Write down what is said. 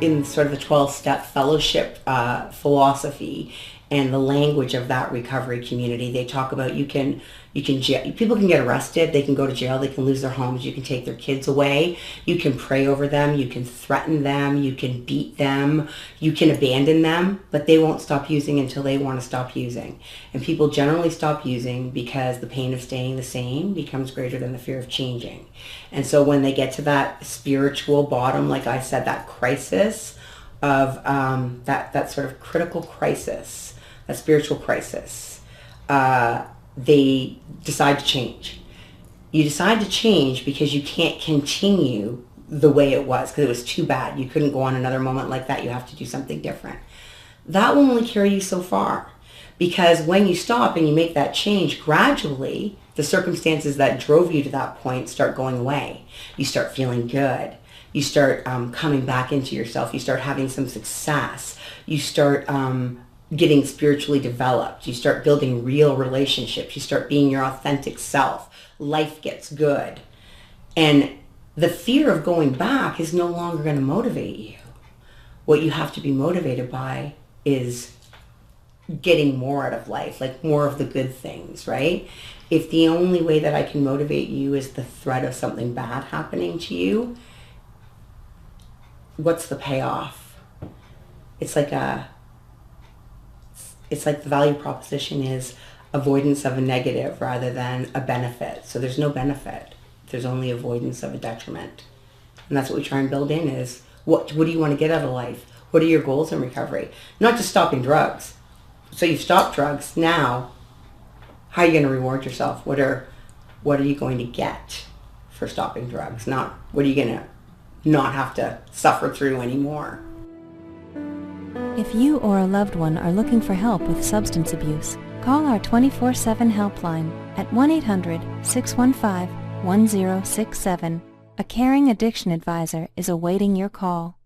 in sort of the 12-step fellowship philosophy and the language of that recovery community. They talk about people can get arrested, they can go to jail, they can lose their homes, you can take their kids away, you can pray over them, you can threaten them, you can beat them, you can abandon them, but they won't stop using until they want to stop using. And people generally stop using because the pain of staying the same becomes greater than the fear of changing. And so when they get to that spiritual bottom, like I said, that crisis of that sort of critical crisis, that spiritual crisis, they decide to change. You decide to change because you can't continue the way it was because it was too bad. You couldn't go on another moment like that. You have to do something different. That will only carry you so far, because when you stop and you make that change, gradually the circumstances that drove you to that point start going away. You start feeling good. You start coming back into yourself. You start having some success. You start getting spiritually developed. You start building real relationships. You start being your authentic self. Life gets good. And the fear of going back is no longer going to motivate you. What you have to be motivated by is getting more out of life, like more of the good things, right? If the only way that I can motivate you is the threat of something bad happening to you, what's the payoff? It's like the value proposition is avoidance of a negative rather than a benefit. So there's no benefit. There's only avoidance of a detriment. And that's what we try and build in is, what do you want to get out of life? What are your goals in recovery? Not just stopping drugs. So you've stopped drugs. Now, how are you going to reward yourself? What are you going to get for stopping drugs? Not what are you going to not have to suffer through anymore. If you or a loved one are looking for help with substance abuse, call our 24/7 helpline at 1-800-615-1067. A caring addiction advisor is awaiting your call.